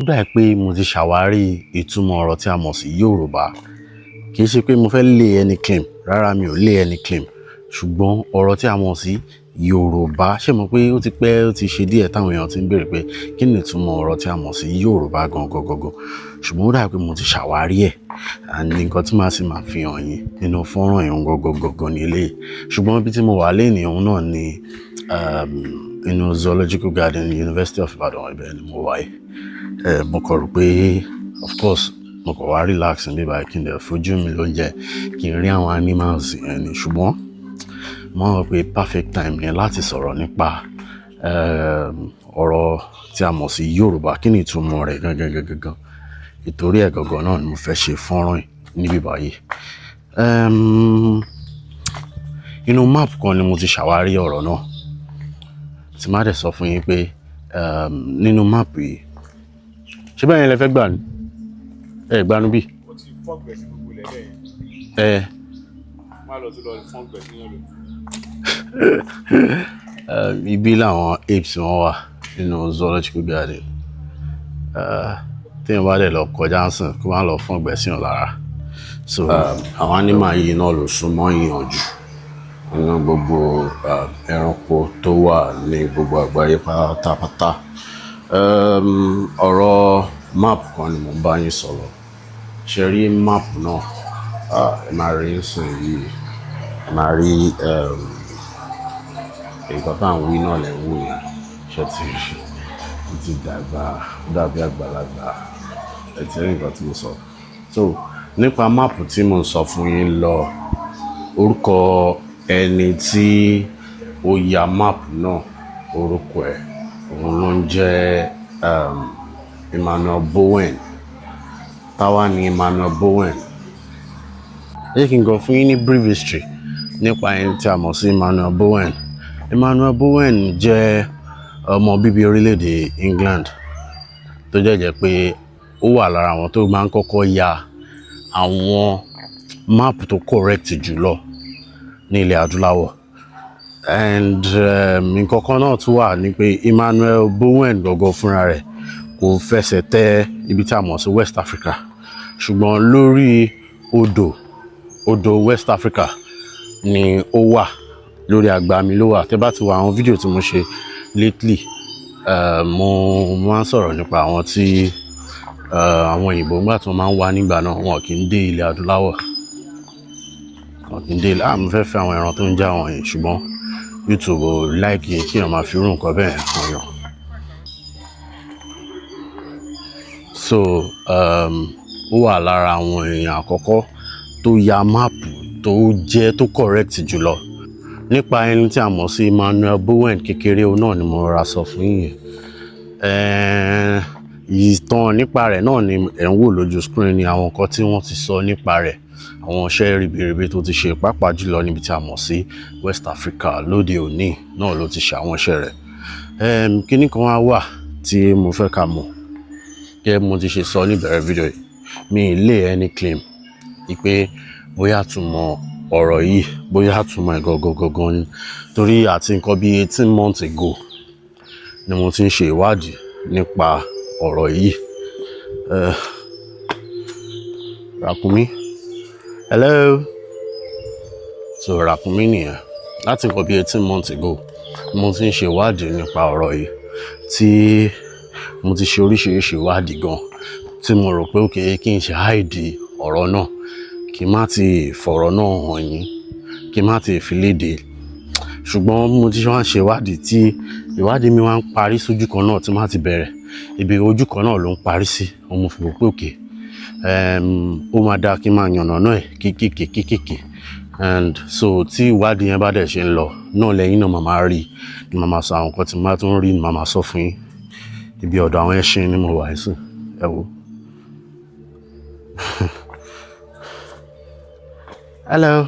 Ó dà pé mo ti ṣàwárí ìtumọ̀ ọ̀rọ̀ tí a mọ̀ sí Yorùbá. Kì í ṣe pé mo fẹ́ lé ẹni claim, rárá mi ò lé ẹni claim. Ṣùgbọ́n ọ̀rọ̀ tí a mọ̀ sí Yorùbá, ṣé mo pé ó ti pẹ́ ó ti ṣe díẹ̀ táwọn èèyàn ti ń béèrè pé kí ni ìtumọ̀ ọ̀rọ̀ tí a mọ̀ sí Yorùbá gangan. Ṣùgbọ́n ó dà pé mo ti ṣàwárí ẹ̀. And nǹkan tí màá sì máa fi hàn yín nínú fọ́nrán yẹn gangan ní eléyìí. Ṣùgbọ́n ibi tí mo wà lénìí òun náà ni inú Zoological Garden University of Ibadan, ibẹ̀ ni mo wà yìí. Mo kọ̀ rò pé of course mo kọ̀ wá relax níbí báyìí kí n lè fojú mi lóúnjẹ kí n rí àwọn animals yẹn ni. Ṣùgbọ́n mo rò pé perfect time ni láti sọ̀rọ̀ nípa ọ̀rọ̀ tí a mọ̀ sí Yorùbá. Kí ni ìtumọ̀ rẹ̀ gangan. Ìtorí ẹ̀ gangan náà ni mo fẹ́ ṣe fọ́nrán níbí báyìí. Inú map kan ni mo ti ṣàwárí ọ̀rọ̀ náà. Tí má dẹ̀ sọ fún yín pé nínú map yìí, ṣé bẹ́ẹ̀ yẹn lẹ fẹ́ gbà ní? Gbanú bí? Ó ti fọ́gbẹ̀ sí gbogbo ilẹ̀ bẹ́ẹ̀. Má lọ sí lọ fọ́gbẹ̀ sí yẹn lò. Ibi làwọn apes wọn wà nínú Zoological Garden. Téèyàn bá dẹ̀ lọ kọjá ń sìn kó má lọ fọ́gbẹ̀ sí yàn lára. So àwọn animal yìí náà ló súnmọ́ èèyàn jù nínú gbogbo ẹranko tó wà ní gbogbo àgbáyé pátápátá. Ọ̀rọ̀ map kan ni mo bá yín sọ̀rọ̀. Ṣé rí map náà? Ẹ máa rí nsìn yìí. Ẹ máa rí nǹkan tá à ń wí náà lẹ́ ń wò yẹn. Ṣé ti dàgbà dàbí àgbàlagbà? Ẹ ti rí nǹkan tí mo sọ. So nípa map tí mo ń sọ fún yín lọ, orúkọ ẹni tí ó ya map náà, orúkọ ẹ̀ òun ló ń jẹ́ Emmanuel Bowen. Táwa ni Emmanuel Bowen. Ẹ jẹ́ kí n gan fún yín ní brief history nípa ẹni tí a mọ̀ sí Emmanuel Bowen. Emmanuel Bowen jẹ́ ọmọ bíbí orílẹ̀-èdè England tó jẹ́ pé ó wà lára àwọn tó máa ń kọ́kọ́ ya àwọn map tó correct jùlọ ní ilẹ̀ adúláwọ̀. And nǹkan kan náà tún wà ní pé Emmanuel Bowen gangan fúnra rẹ̀ kò fẹsẹ̀ tẹ ibi tí a mọ̀ sí West Africa, ṣùgbọ́n lórí odò West Africa ni ó wà, lórí agbami ló wà. Tẹ́ bá ti wo àwọn fídíò tí mo ṣe lately, mo máa ń sọ̀rọ̀ nípa àwọn tí àwọn òyìnbó ńgbà tí wọ́n máa ń wá nígbà náà wọn kì í dé ilẹ̀ adúláwọ̀. Wọn kì í dé mo fẹ́ fẹ́ àwọn ẹran tó ń já wọn yìí, ṣùgbọ́n YouTube ò like kí èèyàn máa fi irú nǹkan bẹ́ẹ̀ hàn yàn. So ó wà lára àwọn èèyàn àkọ́kọ́ tó ya máàpù tó correct jùlọ. Nípa ẹni tí a mọ̀ sí Emmanuel Bowen kékeré náà ni mo rà sọ fún yín. Ìtàn nípa rẹ̀ náà ni ẹ̀ ń wò lójú screen, ni àwọn nǹkan tí wọ́n ti sọ nípa rẹ̀, àwọn iṣẹ́ ribiribi tó ti ṣe pàápàá jùlọ níbi tí a mọ̀ sí West Africa lóde òní náà ló ti ṣe àwọn iṣẹ́ rẹ̀. Kíní kan wá wà tí mo fẹ́ ká mọ̀, gẹ́gẹ́ bí mo ti ṣe sọ níbẹ̀rẹ̀ fídíò yìí, mi ì lé ẹni claim pé bóyá túmọ̀ ọ̀rọ̀ yìí, bóyá túmọ̀ ẹ̀ gangan ni. Torí àti nǹkan bí 18 months ago ni mo ti ń ṣe ìwádìí nípa ọ̀rọ̀ yìí. Ràkúnmí, hello. So ràkúnmí nìyẹn. Láti nǹkan bí 18 months ago mo ti ń ṣe ìwádìí nípa ọ̀rọ̀ yìí, tí mo ti ṣe oríṣiríṣi ìwádìí gan, tí mo rò pé okay kí n ṣe hide ọ̀rọ̀ náà, kí n má ti fọ̀rọ̀ náà hàn yín, kí n má ti fi léde. Ṣùgbọ́n mo ti wá ń ṣe ìwádìí tí ìwádìí mi wá ń parí sójú kan náà, tí má ti bẹ̀rẹ̀ ibi ojú kan náà ló ń parí sí. Mo fi rò pé okay ó máa dáa kí n máa yànnàná ẹ̀ kéékèèké. And so tí ìwádìí yẹn bá dẹ̀ ṣe ń lọ náà lẹ́yìn náà màá máa rí, ni màá máa sọ àwọn nǹkan tí màá tún rí, ni màá máa sọ fún yín. Ibi ọ̀dọ̀ àwọn ẹṣin ni mo wà sí, ẹ wò. Hello.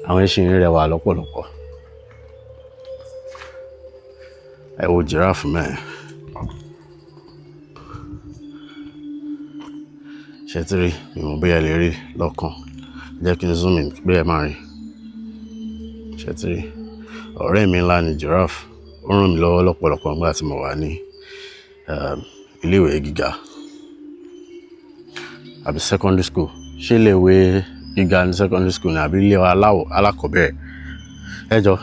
Àwọn ẹṣin rẹwà lọ́pọ̀lọpọ̀. Ẹ wo giraffe mẹ́rin. Ṣé tí rí ìwọ̀n bóyá lè rí lọ́kàn, jẹ́ kí n zoom in pé ẹ máa rí. Ṣé tí rí ọ̀rẹ́ mi ńlá ni giraffe. Ó ràn mí lọ́wọ́ lọ́pọ̀lọpọ̀ nígbà tí mo wà ní ilé-ìwé gíga àbí secondary school, ṣé ilé-ìwé gíga ní secondary school ni àbí ilé alákọ̀ọ́bẹ̀rẹ̀? Ẹ jọ̀ọ́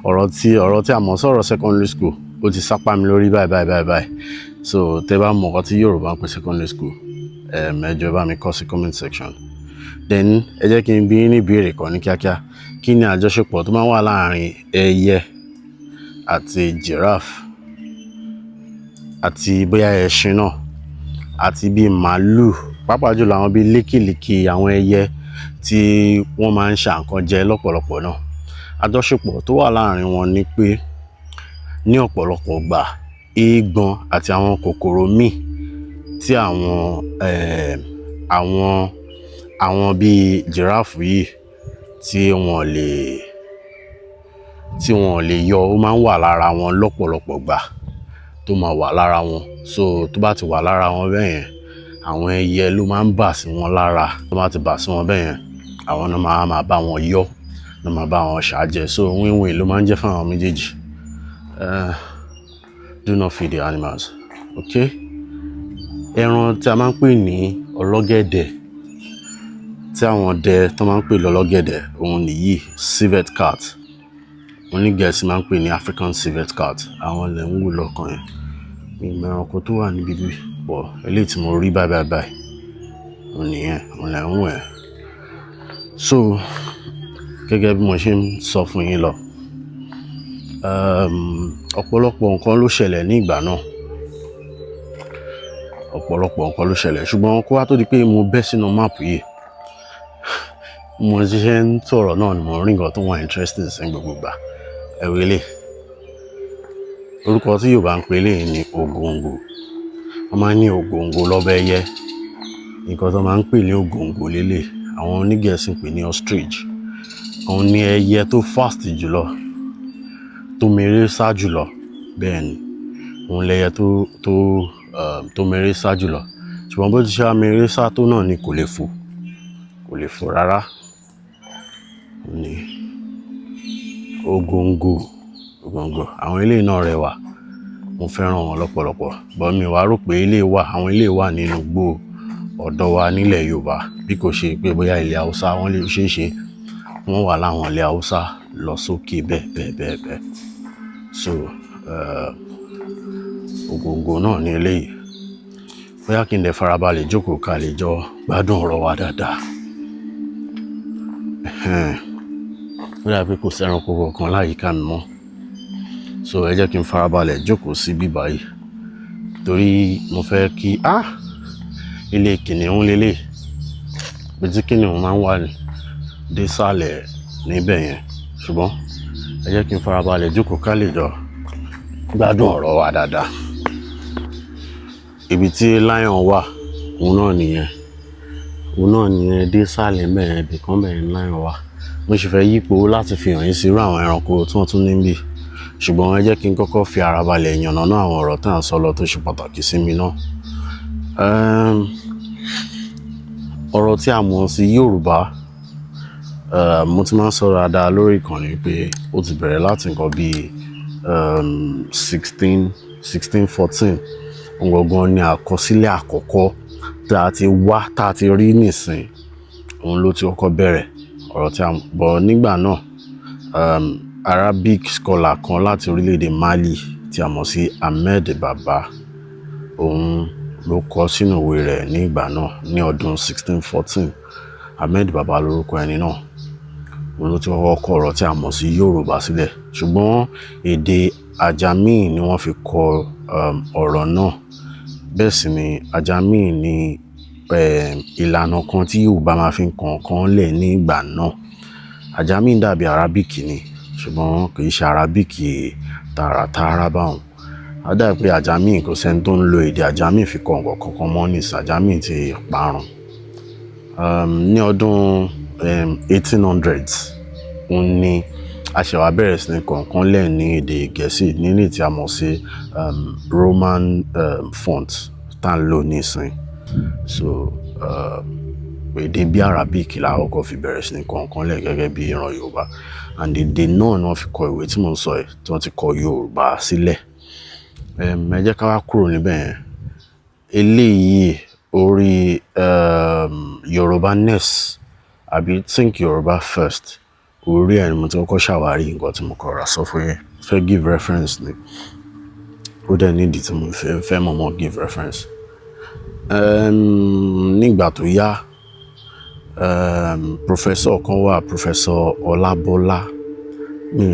ọ̀rọ̀ tí a mọ̀ sọ̀rọ̀ secondary school ó ti sápá mi lórí báyìí. So tẹ́ bá mọ̀ nǹkan tí Yorùbá ń pè secondary school, ẹ jọ̀ọ́ bá mi kọ sí comment section. Then ẹ jẹ́ kí n bi yín ní ìbéèrè kan ní kíákíá. Kí ni àjọṣepọ̀ tó máa ń wà láàárín ẹyẹ àti giraffe àti bóyá ẹṣin náà àti bí màálù, pàápàá jùlọ àwọn bí lékèlékè àwọn ẹyẹ tí wọ́n máa ń ṣà nǹkan jẹ lọ́pọ̀lọpọ̀ náà? Àjọṣepọ̀ tó wà láàárín wọn ni pé ní ọ̀pọ̀lọpọ̀ ìgbà eégbọn àti àwọn kòkòrò míì tí àwọn bíi giraffe yìí tí wọ́n lè yọ, ó máa ń wà lára wọn lọ́pọ̀lọpọ̀ ìgbà tó máa wà lára wọn. So tó bá ti wà lára wọn bẹ́yẹn, àwọn ẹyẹ ló máa ń bà sí wọn lára. Tó bá ti bà sí wọn bẹ́yẹn, àwọn náà máa bá wọn yọ, náà máa bá wọn ṣàjẹ́. So win-win ló máa ń jẹ́ fún àwọn méjèèjì. Do not feed the animals, okay? Ẹran tí a máa ń pè ní ọlọ́gẹ̀dẹ̀, tí àwọn ọdẹ tó máa ń pè lọ́lọ́gẹ̀dẹ̀, òun nìyí, civet cat. Onígẹ̀ẹ́sì máa ń pè ní African civet cat. Àwọn ilẹ̀ ń wù lọ́kàn yẹn. Ìmọ̀ ẹranko tó wà níbí bí pọ̀ eléyìí tí mo rí báyìí. Òun nìyẹn, òun lẹ̀ ń wù ẹ́. So gẹ́gẹ́ bí mo ṣe ń sọ fún yín lọ, ọ̀pọ̀lọpọ̀ nǹkan ló ṣẹlẹ̀ ní ìgbà náà. Ṣùgbọ́n kó wá tó di pé mo bẹ́ sínú máàpù yìí, mo ti ṣe ń sọ̀rọ̀ náà ni mo rí nǹkan tó wà interesting sí gbogbo ìgbà. Ẹ wo eléyìí. Orúkọ tí Yorùbá ń pè eléyìí ní ògòǹgò. Wọ́n máa ń ní ògòǹgò lọ́bẹ̀ ẹyẹ. Nǹkan tó máa ń pè ní ògòǹgò lélẹ̀. Àwọn onígẹ̀ẹ́sì ń pè ní ostrich. Òun ni ẹyẹ tó fast jùlọ, tó mèrè sá jùlọ. Bẹ́ẹ̀ ni, òun lẹyẹ tó mèrè sá jùlọ. Ṣùgbọ́n bó ti ṣe mèrè sá tó náà ni kò lè fò rárá. Ní ògòǹgò. Àwọn eléyìí náà rẹwà. Mo fẹ́ràn wọn lọ́pọ̀lọpọ̀. But mi wá rò pé àwọn eléyìí wà nínú igbó ọ̀dọ̀ wa nílẹ̀ Yorùbá, bí kò ṣe pé bóyá ilẹ̀ Haúsá wọ́n lè ṣeéṣe wọ́n wà láwọn ilẹ̀ Haúsá lọ sókè bẹ́ẹ̀. So ògòǹgò náà ní eléyìí. Bóyá kí n lè farabalẹ̀ jókòó ká lè jọ gbádùn ọ̀rọ̀ wa dáadáa. Ó dà pé kò sẹ́ranko kankan láyìíká mi mọ́. So ẹ jẹ́ kí n farabalẹ̀ jókòó sí bíbá yìí, torí mo fẹ́ kí ilé kìnìún lélẹ̀, bí tí kìnìún máa ń wà ní désàlẹ̀ níbẹ̀ yẹn. Ṣùgbọ́n ẹ jẹ́ kí n farabalẹ̀ jókòó ká lè jọ gbádùn ọ̀rọ̀ wa dáadáa. Ibi tí lion wà, òun náà nìyẹn désàlẹ̀ mẹ́rin ibì kan bẹ́ẹ̀ lion wà. Mo sì fẹ́ yípo láti fi hàn yín sí irú àwọn ẹranko tí wọ́n tún níbí. Ṣùgbọ́n ẹ jẹ́ kí n kọ́kọ́ fi ara balẹ̀ yànnàná àwọn ọ̀rọ̀ tí à ń sọ lọ tó ṣe pàtàkì sí mi náà. Ọ̀rọ̀ tí a mọ̀ sí Yorùbá, mo ti máa ń sọ dáadáa lórí ìkànnì pé ó ti bẹ̀rẹ̀ láti nǹkan bí 1614. Gangan ni àkọsílẹ̀ àkọ́kọ́ tá a ti rí nísìn. Òun ló ti kọ́kọ́ bẹ̀rẹ̀ ọ̀rọ̀ tí a mọ̀. But nígbà náà, Arabic scholar kan láti orílẹ̀-èdè Mali tí a mọ̀ sí Ahmed Baba, òun ló kọ sínú ìwé rẹ̀ ní ìgbà náà ní ọdún 1614. Ahmed Baba lórúkọ ẹni náà. Òun ló ti kọ́kọ́ kọ ọ̀rọ̀ tí a mọ̀ sí Yorùbá sílẹ̀. Ṣùgbọ́n èdè Ajami ni wọ́n fi kọ ọ̀rọ̀ náà. Bẹ́ẹ̀ sì ni Ajami ni ìlànà kan tí Yorùbá máa fi ń kọ nǹkan lẹ̀ ní ìgbà náà. Ajami dàbí Arabic ni, ṣùgbọ́n kì í ṣe Arabic tààràtààrà báwọn. A dà pé Ajami kò sẹ́ni tó ń lo èdè Ajami fi kọ nǹkan kankan mọ́ ní Ajami ti parun. Ní ọdún 1800s, òun ni a ṣe wá bẹ̀rẹ̀ sí ní kọ nǹkan lẹ̀ ní èdè Gẹ̀ẹ́sì nínú tí a mọ̀ sí Roman font tá ń lò nísìn. So èdè bí Arabic la kọ́kọ́ fi bẹ̀rẹ̀ sí ní kọ nǹkan lẹ̀ gẹ́gẹ́ bí ìran Yorùbá. And èdè náà ni wọ́n fi kọ ìwé tí mo ń sọ yìí, tí wọ́n ti kọ Yorùbá sílẹ̀. Ẹ jẹ́ ká wá kúrò níbẹ̀ yẹn. eléyìí orí Yoruba ness àbí think Yoruba first orí ẹ̀ ni mo ti kọ́kọ́ ṣàwárí nǹkan tí mo kọ́ ra sọ fún yín fẹ́ give reference ni ó dẹ̀ nídìí tí mo fẹ́ mọ̀ give reference. Nígbà tó yá professor kan wà professor Ọlábọ́lá mi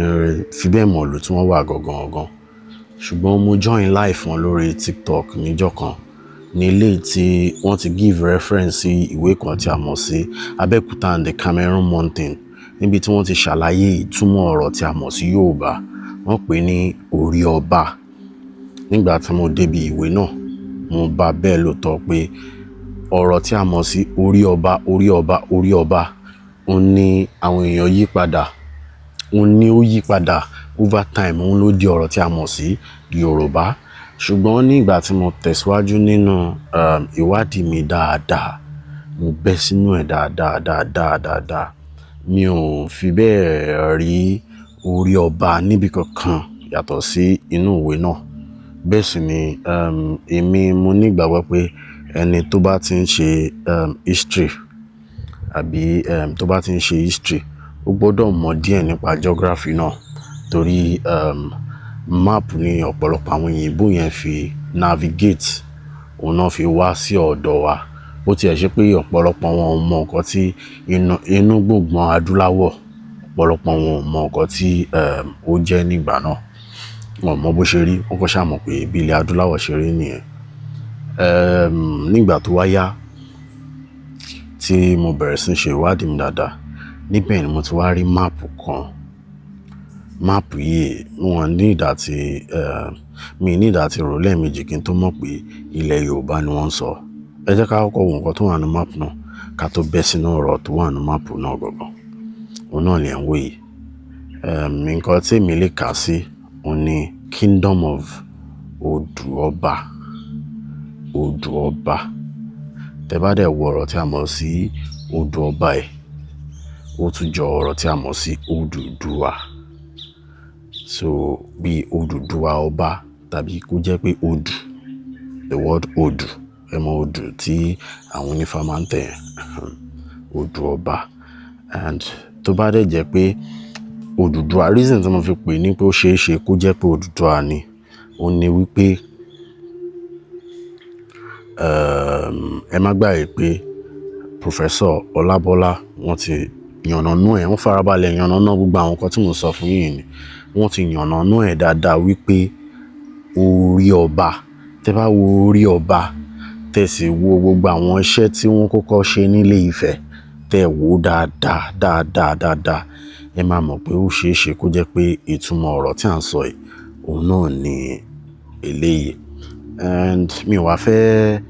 fi bẹ́ẹ̀ mọ̀ lò tí wọ́n wà gangan ṣùgbọ́n mo join live wọn lórí TikTok níjọ́ kan ní ilé tí wọ́n ti give reference sí ìwé kan tí a mọ̀ sí Abẹ́òkúta and the Cameroon Mountain níbi tí wọ́n ti ṣàlàyé ìtumọ̀ ọ̀rọ̀ tí a mọ̀ sí Yorùbá wọ́n pè ní orí ọba. Nígbà tí mo débi ìwé náà mo bá bẹ́ẹ̀ lóòótọ́ pé ọ̀rọ̀ tí a mọ̀ sí orí ọba orí ọba orí ọba ó ní àwọn èèyàn yí padà ó ní ó yí padà over time òun ló di ọ̀rọ̀ tí a mọ̀ sí Yorùbá. Ṣùgbọ́n nígbà tí mo tẹ̀síwájú nínú ìwádìí mi dáadáa mo bẹ́ sínú ẹ̀ dáadáa mi ò fi bẹ́ẹ̀ rí orí ọba níbi kankan yàtọ̀ sí inú ìwé náà. Bẹ́ẹ̀ sì ni èmi mo nígbàgbọ́ pé ẹni tó bá ti ń ṣe history àbí tó bá ti ń ṣe history ó gbọ́dọ̀ mọ̀ díẹ̀ nípa geography náà torí map ni ọ̀pọ̀lọpọ̀ àwọn òyìnbó yẹn fi navigate òun náà fi wá sí ọ̀dọ̀ wa bó tiẹ̀ ṣe pé ọ̀pọ̀lọpọ̀ wọn ò mọ nǹkan tí inú gbùngbùn adúláwọ̀ ọ̀pọ̀lọpọ̀ wọn ò mọ nǹkan tí ó jẹ́ nígbà náà wọn mọ bó ṣe rí wọn kọ́ ṣàmọ̀ pé bí ilẹ̀ adúláwọ̀ ṣe rí nìyẹn. Nígbà tó wá yá tí mo bẹ̀rẹ̀ sí ṣe ìwádìí mi dáadáa níbẹ̀ ni mo ti wá rí máàpù kan máàpù yìí mi ní ìdá tí rò lẹ́ẹ̀mejì kí n tó mọ̀ pé ilẹ̀ Yorùbá ni wọ́n ń sọ. Ẹ jẹ́ ká kọ́kọ́ wo nǹkan tó wà ní máàpù náà ká tó bẹ́ sínú ọ̀rọ̀ tó wà ní máàpù náà gangan òun náà lè ń wò yìí. Nǹkan tí èmi lè kà sí òun ni Kingdom of Oduoba tẹ bá dẹ̀ wo ọ̀rọ̀ tí a mọ̀ sí Oduoba ẹ̀ ó tún jọ ọ̀rọ̀ tí a mọ̀ sí Odùduwà so bí Odùduwà ọba tàbí kó jẹ́ pé odù the word odù ẹ mọ odù tí àwọn onífá máa ń tẹ̀ Odùọba and tó bá dẹ̀ jẹ́ pé Odùduwà reason tí mo fi pè ní pé ó ṣeé ṣe kó jẹ́ pé Odùduwà ni ó ní wípé ẹ má gbàgbé pé professor Ọlábọ́lá wọ́n ti yànnàná ẹ̀ wọ́n farabalẹ̀ yànnàná gbogbo àwọn nǹkan tí mo sọ fún yín ni wọ́n ti yànnàná ẹ̀ dáadáa wípé orí ọba tẹ́ bá wo orí ọba tẹ́ sì wo gbogbo àwọn iṣẹ́ tí wọ́n kọ́kọ́ ṣe nílé Ifẹ̀ tẹ́ wò dáadáa ẹ máa mọ̀ pé ó ṣeé ṣe kó jẹ́ pé ìtumọ̀ ọ̀rọ̀ tí à ń sọ yìí òun náà ni eléyìí and mi wá fẹ́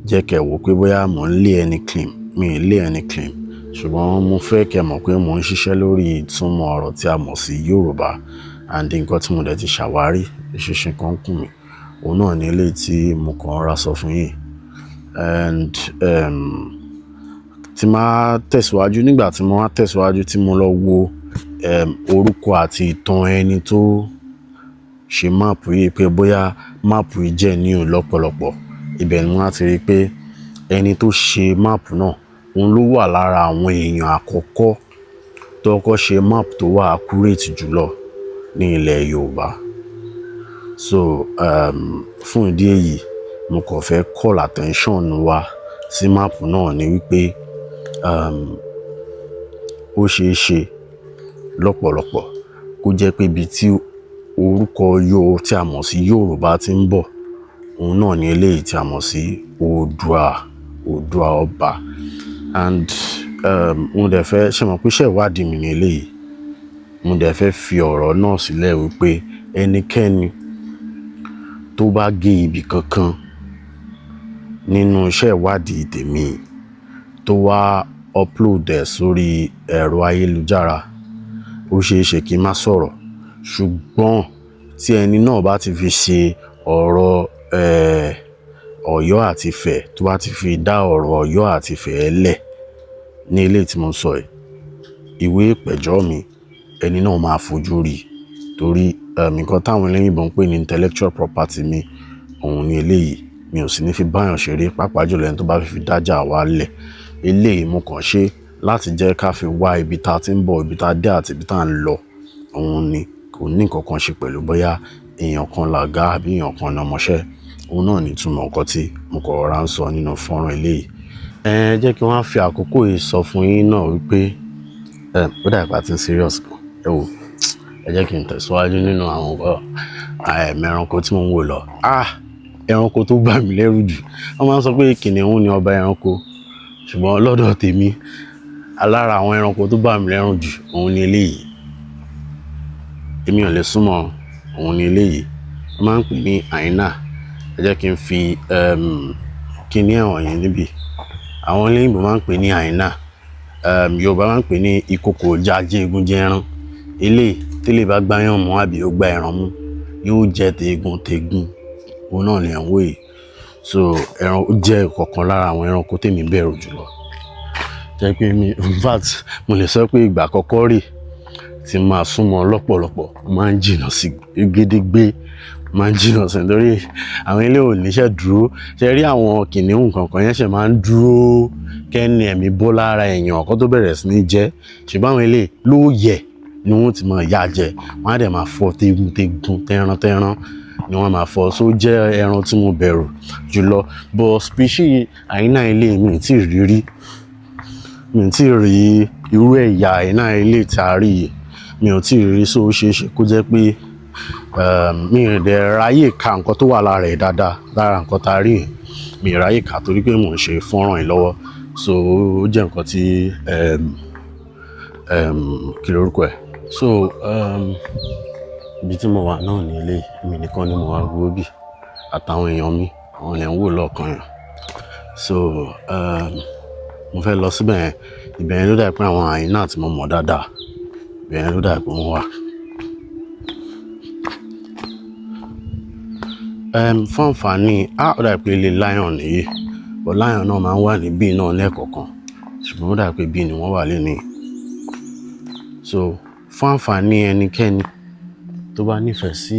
jẹ́ kẹ́ wò pé bóyá mò ń lé ẹni claim mi ì lé ẹni claim ṣùgbọ́n mo fẹ́ kẹ́ mọ̀ pé mò ń ṣiṣẹ́ lórí ìtumọ̀ ọ̀rọ̀ tí a mọ̀ sí Yorùbá and nǹkan tí mo dẹ̀ ti ṣàwárí ìṣinṣin kan kùn mí òun náà ní eléyìí tí mo kàn ra sọ fún yín and tí máa tẹ̀síwájú nígbà tí mo wá tẹ̀síwájú tí mo lọ wo orúkọ àti ìtàn ẹni tó ṣe máàpù yìí pé bóyá máàpù yìí jẹ́ ní lọ́pọ̀lọpọ̀ ibẹ̀ ni wọ́n á ti rí pé ẹni tó ṣe máàpù náà òun ló wà lára àwọn èèyàn àkọ́kọ́ tó kọ́kọ́ ṣe máàpù tó wà accurate jùlọ ní ilẹ̀ Yorùbá so fún ìdí èyí mo kàn fẹ́ call attention wa sí máàpù náà ni wípé ó ṣeé ṣe lọ́pọ̀lọpọ̀ kó jẹ́ pé ibi tí orúkọ tí a mọ̀ sí Yorùbá ti ń bọ̀ òun náà ni eléyìí tí a mọ̀ sí Oòduà ọba and mo dẹ̀ fẹ́ ṣe mọ̀ pé iṣẹ́ ìwádìí mi ní eléyìí mo dẹ̀ fẹ́ fi ọ̀rọ̀ náà sílẹ̀ wípé ẹnikẹ́ni tó bá gé ibì kankan nínú iṣẹ́ ìwádìí tèmi tó wá upload ẹ̀ sórí ẹ̀rọ ayélujára ó ṣeé ṣe kí n má sọ̀rọ̀ ṣùgbọ́n tí ẹni náà bá ti fi ṣe ọ̀rọ̀ Ọ̀yọ́ àti Ifẹ̀ tó bá ti fi dá ọ̀rọ̀ Ọ̀yọ́ àti Ifẹ̀ lẹ̀ ní ilé tí mo sọ yìí ìwé ìpẹ̀jọ́ mi ẹni náà máa fojú rí torí nǹkan táwọn eléyìnbó ń pè ní intellectual property mi òun ni eléyìí mi ò sì ní fi báyàn ṣeré, pàápàá jùlọ ẹni tó bá fi dájà wá lẹ̀. Eléyìí mo kàn ṣe láti jẹ́ ká fi wá ibi tá ti ń bọ̀, ibi tá dé àti ibi tá ń lọ. Òun ni kò ní nǹkan kan ṣe pẹ̀lú bóyá èèyàn kan làgá àbí èèyàn kan ní ọmọṣẹ́. Òun náà ni ìtumọ̀ nǹkan tí mo kàn rọra ń sọ nínú fọ́nrán eléyìí. Jẹ́ kí wọ́n á fi àkókò yìí sọ fún yín náà wípé ó dà ìpá tí ń serious gan. Ẹ jẹ́ kí n tẹ̀síwájú nínú àwọn ẹranko tí mo ń wò lọ. Ẹranko tó bà mí lẹ́rù jù. Wọ́n máa ń sọ pé kìnìún ni ọba ẹranko. Ṣùgbọ́n lọ́dọ̀ tèmi, alára àwọn ẹranko tó bà mí lẹ́rù jù, òun ni eléyìí. Èmi ò lè súnmọ́, òun ni eléyìí. Wọ́n máa ń pè ní hyena. Ẹ jẹ́ kí n fi kíní ẹ̀wọ̀n yẹn níbí. Àwọn olóyìnbó máa ń pè ní hyena. Yorùbá máa ń pè ní ìkòkò jajé egunjẹ ẹran. Eléyìí tẹ́lẹ̀ bá gbáyàn mú àbí ó gbá ẹran mú, yóò jẹ́ tegun tegun. Òun náà ni ẹ̀ ń wò yìí. So ẹran ó jẹ́ ọ̀kan lára àwọn ẹranko tèmi bẹ̀rù jùlọ. Jẹ́ pé in fact mo lè sọ pé ìgbà àkọ́kọ́ rè tí máa súnmọ́ lọ́pọ̀lọpọ̀, máa ń jìnnà sí gédégbé, máa ń jìnnà sí nítorí àwọn ilé ò níṣẹ́ dúró. Ṣé rí àwọn kìnìún kankan yẹn ṣe máa ń dúró kẹ́ni ẹ̀mí bọ́ lára èèyàn kó tó bẹ̀rẹ̀ sí ní jẹ. Ṣùgbọ́n àwọn ilé ló yẹ ni wọ́n ti máa yá jẹ. Wọ́n á dẹ̀ máa fọ́ tegun tegun, tẹran tẹran ni wọ́n máa fọ́. So jẹ́ ẹran tí mo bẹ̀rù jùlọ. But species hyena ilé mi ò tí ì rí rí. Mi ò tí ì rí irú ẹ̀yà hyena ilé tí a rí yìí. Mi ò tí ì rí. So ó ṣe é ṣe kó jẹ́ pé mi ò dẹ̀ ráyè ka nǹkan tó wà lára ẹ̀ dáadáa. Lára nǹkan tá a rí yẹn, mi ò ráyè ka torí pé mò ń ṣe fọ́nrán yìí lọ́wọ́. So ó jẹ́ nǹkan tí kí lorúkọ ẹ̀. So ibi tí mo wà náà ní ilé, èmi nìkan ni mo wà gbogbo bí àtàwọn èèyàn mi, àwọn lè ń wò lọ́ọ̀kan yẹn. So mo fẹ́ lọ síbẹ̀ yẹn. Ibẹ̀ yẹn ló dà pé àwọn hyena tí mo mọ̀ dáadáa, ibẹ̀ yẹn ló dà pé wọ́n wà. Fún àǹfààní, ó dà pé ilé lion nìyí. But lion náà máa ń wà níbí náà lẹ́ẹ̀kọ̀kan. Ṣùgbọ́n ó dà pé bí ni wọ́n wà lénìí. So fún àǹfààní ẹnikẹ́ni tó bá nífẹ̀ẹ́ sí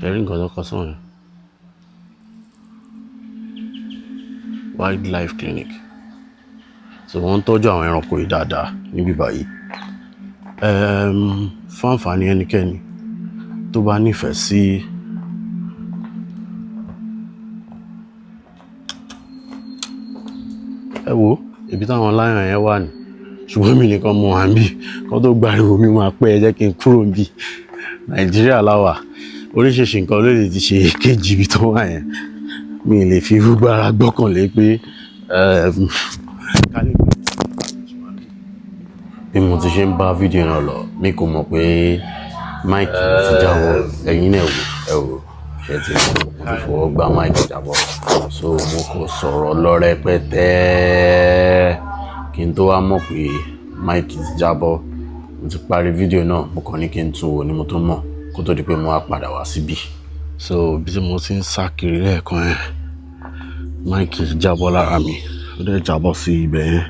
ẹ̀rí nǹkan tó kọ sọ́run yẹn. Wildlife clinic. So wọ́n ń tọ́jú àwọn ẹranko yìí dáadáa níbí báyìí. Fún àǹfààní ẹnikẹ́ni tó bá nífẹ̀ẹ́ sí ibi táwọn lion yẹn wà ní. Ṣùgbọ́n mi nìkan mo wà níbí. Kọ́ tó gbariwo mi máa pẹ́, ẹ jẹ́ kí n kúrò níbí. Nàìjíríà láwà. Oríṣiríṣi nǹkan ló lè ti ṣe kejì ibi tó wà yẹn. Mi ò lè fi gbogbo ara gbọ́kànlé pé bí mo ti ṣe ń bá fídíò náà lọ, mi kò mọ̀ pé máìkì ti jábọ́. Ẹ̀yin náà ẹ wò ṣe ti fọwọ́ gba máìkì jábọ́. So mo kò sọ̀rọ̀ lọ rẹpẹtẹ kí n tó wá mọ̀ pé máìkì ti jábọ́. Mo ti parí fídíò náà, mo kàn ní kí n tún wò ní mo tó mọ̀ kó tó di pé mo wá padà wá síbí. So bí mo ti ń sá kiri lẹ́ẹ̀kan yẹn, máìkì jábọ́ lára mi. Ó dẹ̀ jábọ́ sí ibẹ̀ yẹn.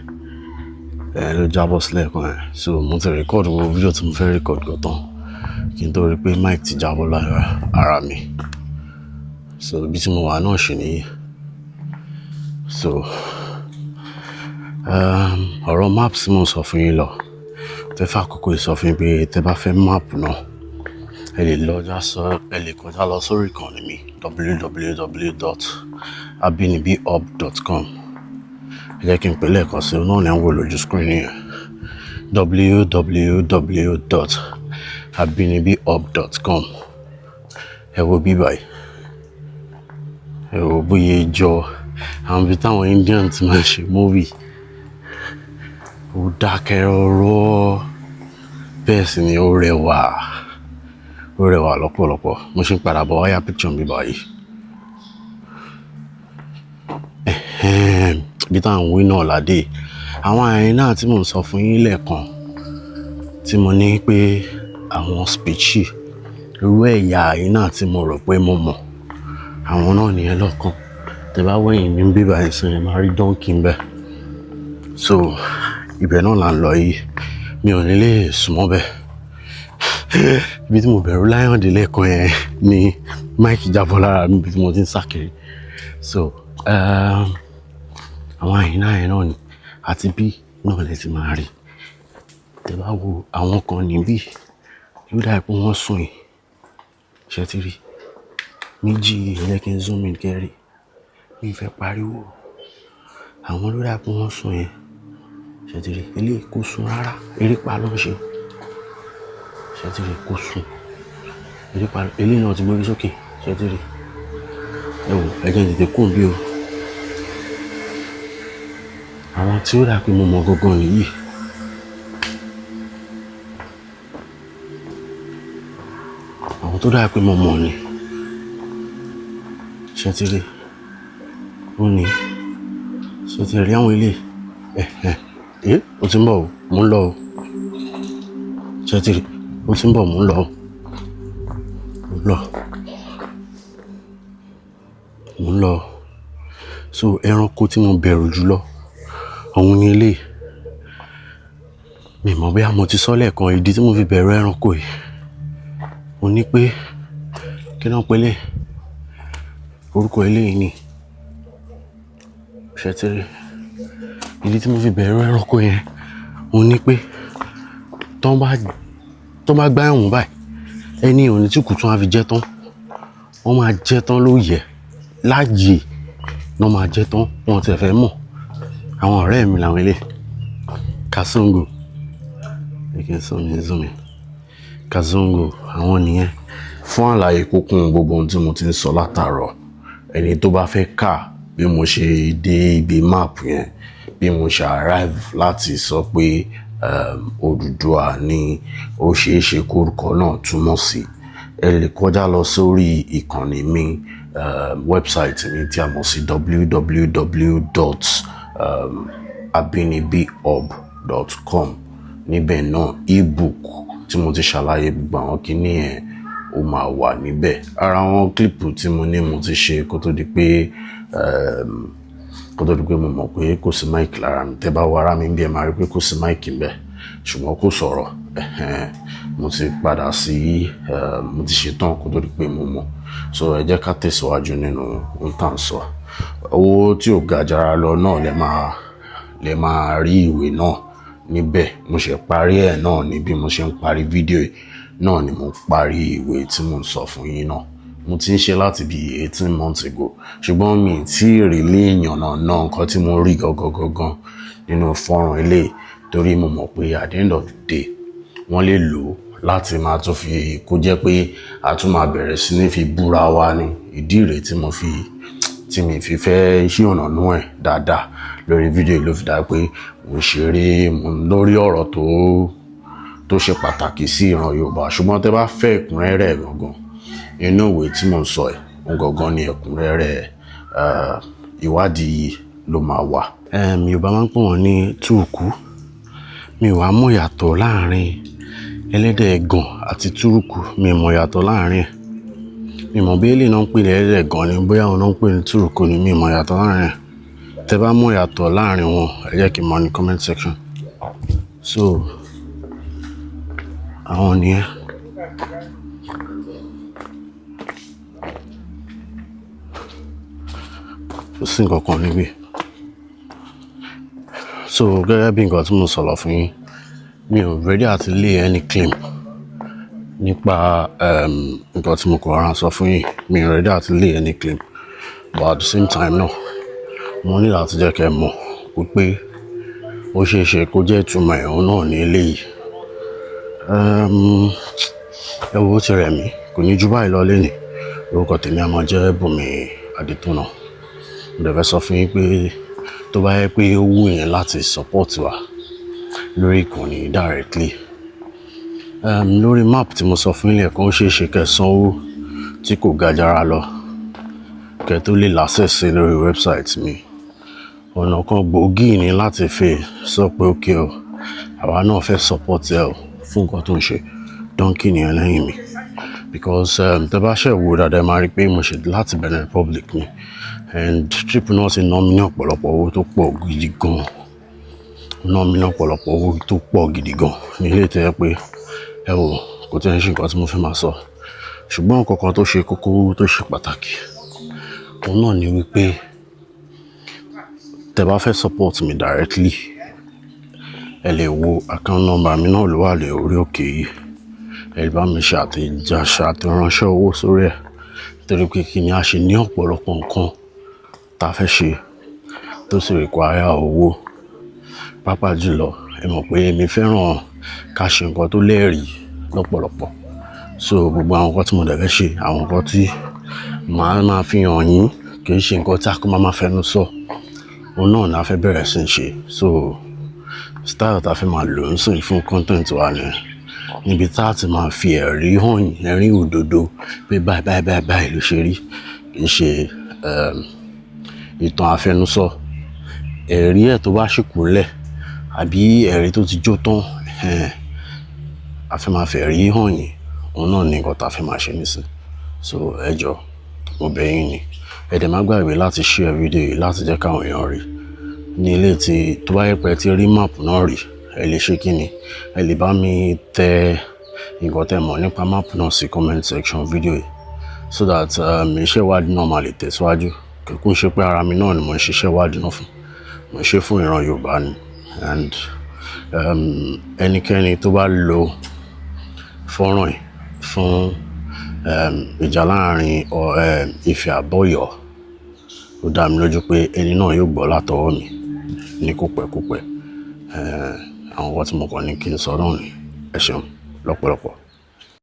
Ló jábọ́ sílẹ̀ kan yẹn. So mo ti record gbogbo fídíò tí mo fẹ́ record gan tán kí n tó rí pé máìkì ti jábọ́ lára ara mi. So bí mo wà náà ṣì nìyí. So ọ̀rọ̀ map tí mo sọ fún yín lọ, fẹ́ fà àkókò ìsọfún yín pé tẹ́ bá fẹ́ map náà, ẹ lè kọjá lọ sórí ìkànnì mi www.abinibiHub.com. Ẹ jẹ́ kí n pè lẹ́ẹ̀kan sí i, náà ni à ń wò lójú screen yẹn. www.abinibiHub.com. Ẹ wo bí báyìí. Ẹ wo bóyá ìjọ àwọn ibi táwọn Indian ti máa ń ṣe movie. Ó dákẹ́ rọ́rọ́. Bẹ́ẹ̀ sì ni ó rẹwà. Ó rẹwà lọ́pọ̀lọpọ̀. Mo ṣe ń padà bọ̀ wáyà picture mi báyìí. Bí táwọn wí náà ládé. Àwọn hyena tí mò ń sọ fún yín lẹ́ẹ̀kan, tí mo ní pé àwọn species, irú ẹ̀yà hyena tí mo rò pé mo mọ̀, àwọn náà nìyẹn lọ́kàn. Tẹ́ bá wẹ̀yìn ní bíbá ìsìn ẹ máa rí donkey ńbẹ̀. So ibẹ̀ náà là ń lọ yìí. Mi ò ní lè súnmọ́ bẹ́ẹ̀. ibi tí mo bẹ̀rù lion dé lẹ́ẹ̀kan yẹn ni máìkì jábọ́ lára mi ibi tí mo ti ń sá kiri. So àwọn àyìnlá yẹn náà ni àti bí náà lè ti máa rí. Tẹ́ bá wo àwọn kan níbí yóò dà pé wọ́n sùn yìí. Ṣé ti rí? Méjì ẹ jẹ́ kí n zoom in kẹ́rì. Mi fẹ́ pariwo. Àwọn ló dà pé wọ́n sùn yẹn. Ṣé ti rí? Eléyìí kò sùn rárá. Erépa ló ń ṣe. Ṣé ti rí? Kò sùn. Erépa eléyìí náà ti gbórí sókè. Ṣé ti rí? Ẹ wò ẹ jẹ́ n tètè kúrò bí o. Àwọn tí ó dà pé mo mọ̀ gangan nìyí. Àwọn tó dà pé mo mọ̀ ni. Ṣé ti rí? Ó ní. Ṣé ti rí àwọn ilé? Ó ti ń bọ̀ o, mò ń lọ o. Ṣé ti rí? Ó ti ń bọ̀, mò ń lọ o. Mò ń lọ. So ẹranko tí mo bẹ̀rù jùlọ, òun ni eléyìí. Mi mọ̀ bóyá mo ti sọ lẹ́ẹ̀kan ìdí tí mo fi bẹ̀rù ẹranko yìí. Mo ní pé kí náà pélé orúkọ eléyìí ni. Ṣé ti rí? Ìdí tí mo fi bẹ̀rù ẹranko yẹn, mo ní pé tó bá gbá ẹ̀wọ̀n báyìí, ẹni òní tí kùtù á fi jẹ́ tán. Wọ́n máa jẹ́ tán ló yẹ. Láàyè wọ́n máa jẹ́ tán. Wọ́n ti fẹ́ mọ̀. Àwọn ọ̀rẹ́ mi làwọn ilé. Kazungu. Kazungu àwọn nìyẹn. Fún àlàyé kúnkún gbogbo ohun tí mo ti ń sọ látàárọ̀, ẹni tó bá fẹ́ kà bí mo ṣe dé ibi map yẹn, bí mo ṣe arrive láti sọ pé Odùduwà ni ó ṣeé ṣe kórúkọ náà túmọ̀ sí, ẹ lè kọjá lọ sórí ìkànnì mi, website mi tí a mọ̀ sí www.abinibihub.com. Níbẹ̀ náà ebook tí mo ti ṣàlàyé gbogbo àwọn kíní yẹn ó máa wà níbẹ̀. Ara àwọn kílípù tí mo ní mo ti ṣe kó tó di pé mo mọ̀ pé kò sí máìkì lára mi. Tẹ́ bá wo ara mi bí ẹ máa rí pé kò sí máìkì ńbẹ̀, ṣùgbọ́n kò sọ̀rọ̀. Mo ti padà sí mo ti ṣetán kó tó di pé mo mọ̀. So ẹ jẹ́ ká tẹ̀síwájú nínú ohun tá à ń sọ. Owó tí ò ga jara lọ náà lè máa rí ìwé náà níbẹ̀. Mo ṣe parí ẹ̀ náà ní bí mo ṣe ń parí fídíò yìí náà ni mo parí ìwé tí mo ń sọ fún yín náà. Mo ti ń ṣe láti bí 18 months ago, ṣùgbọ́n mi tí rí léèyàn náà nǹkan tí mo rí gangan nínú fọ́nrán eléyìí, torí mo mọ̀ pé at the end of the day wọ́n lè lò ó láti máa tún fi kó jẹ́ pé a tún máa bẹ̀rẹ̀ sí ní fi búra wa ní. Ìdí rèé tí mi fi fẹ́ ṣí ọ̀nà nú ẹ̀ dáadáa lórí fídíò yìí ló fi dá pé mo ṣeré lórí ọ̀rọ̀ tó ṣe pàtàkì sí ìran Yorùbá. Ṣùgbọ́n tẹ́ bá fẹ́ ẹ̀kúnrẹ́rẹ́ gangan, inú ìwé tí mo ń sọ ẹ̀ gangan ni ẹ̀kúnrẹ́rẹ́ ìwádìí ló máa wà. Yorùbá máa ń pè wọ́n ní túùkù. Mi ò wá mọ̀ yàtọ̀ láàrin ẹlẹ́dẹ̀ ẹ̀gàn àti túrùkù. Mi ò mọ̀ yàtọ̀ láàrin ẹ̀. Mi mọ̀ bí eléyìí náà ń pè ní ẹlẹ́dẹ̀ ẹ̀gàn ni, bóyá wọn náà ń pè ní túrùkù ni. Mi ò mọ̀ yàtọ̀ láàrin ẹ̀. Tẹ́ bá mọ̀ yàtọ̀ láàrin wọn, ẹ jẹ́ kí n mọ̀ ní comment section. So àwọn nìyẹn. Kò sí nǹkan kan níbí. So gẹ́gẹ́ bí nǹkan tí mo sọ̀rọ̀ fún yín, mi ò ready àti lay any claim nípa nǹkan tí mo kọ̀ ọ̀ràn sọ fún yín. Mi ò ready àti lay any claim, but at the same time náà mo ní láti jẹ́ kẹ́ ẹ mọ̀ wípé ó ṣeé ṣe kó jẹ́ ìtumọ̀ ẹ̀hún náà ní eléyìí. Ẹ wo ti rẹ̀ mí, kò ní ju báyìí lọ lénìí. Orúkọ tèmi a máa jẹ́ Bunmi Adetona. Mo dẹ̀ fẹ́ sọ fún yín pé tó bá yẹ pé ó wù yín láti support wa lórí ìkànnì directly, lórí map tí mo sọ fún yín lẹ́ẹ̀kan, ó ṣeé ṣe kẹ́ sanwó tí kò ga jara lọ kẹ́ tó lè access lórí website mi. Ọ̀nà kan gbòógì ni láti fi sọ pé okay o, àwa náà fẹ́ support ẹ o fún nǹkan tó ń ṣe. Donkey ni ẹlẹ́yìn mi, because tẹ́ bá ṣẹ̀ wò dáadáa máa rí pé mo ṣe láti Benin Republic ni, and trip náà ti ná mi ní ọ̀pọ̀lọpọ̀ owó tó pọ̀ gidi gan. Ná mi ní ọ̀pọ̀lọpọ̀ owó tó pọ̀ gidi gan ní ilé tó yẹ pé ẹ wò kò tí ẹ̀ ń ṣe nǹkan tí mo fẹ́ máa sọ. Ṣùgbọ́n nǹkan kan tó ṣe kókó tó ṣe pàtàkì òun náà ni wípé tẹ́ bá fẹ́ support mi directly ẹ lè wo account number mi náà ló wà lé orí òkè yìí. Ẹ lè bá mi ṣàtìránṣẹ́ owó sórí ẹ̀ torí pé kí ni a ṣe ní ọ̀pọ̀lọpọ̀ nǹkan tá a fẹ́ ṣe tó sì require owó. Pàápàá jùlọ ẹ mọ̀ pé èmi fẹ́ràn ká ṣe nǹkan tó lẹ́rìí lọ́pọ̀lọpọ̀. So gbogbo àwọn nǹkan tí mo dẹ̀ fẹ́ ṣe àwọn nǹkan tí màá máa fi hàn yín kì í ṣe nǹkan tí a kò máa fẹnu sọ. Òun náà ni a fẹ́ bẹ̀rẹ̀ sí ń ṣe. So style tá a fẹ́ máa lò ń sìn fún content wa ni níbi tá a ti máa fi ẹ̀rí hàn yín, ẹ̀rí òdodo pé báyìí ló ṣe rí. Kì í ṣe ìtàn àfẹnusọ. Ẹ̀rí ẹ̀ tó bá ṣì kúnlẹ̀ àbí ẹ̀rí tó ti jó tán a fẹ́ máa fẹ́ rí hàn yín. Òun náà ni nǹkan tá a fẹ́ máa ṣe nísìn. So ẹ jọ̀ọ́ mo bẹ̀ yín ni ẹ dẹ̀ má gbàgbé láti share video yìí láti jẹ́ káwọn èèyàn rí. Ní ilé tí tó bá yẹ pé ẹ ti rí map náà rí ẹ lè ṣe kíni ẹ lè bá mi tẹ nǹkan tẹ́ mọ̀ nípa map náà sí comment section video yìí so that iṣẹ́ ìwádìí náà máa lè tẹ̀síwájú. Kò ń ṣe pé ara mi náà ni mo ń ṣiṣẹ́ ìwádìí náà fún, mo ń ṣe fún ìran Yorùbá ni. And ẹnikẹ́ni tó bá lo fọ́nrán yìí fún ìjà láàrin Ifẹ̀ àbọ̀yọ̀ ó dá mi lójú pé ẹni náà yóò gbọ́ látọwọ́ mi ní kópẹ́kópẹ́. Àwọn nǹkan tí mo kàn ní kí n sọ náà ni ẹ ṣeun lọ́pọ̀lọpọ̀.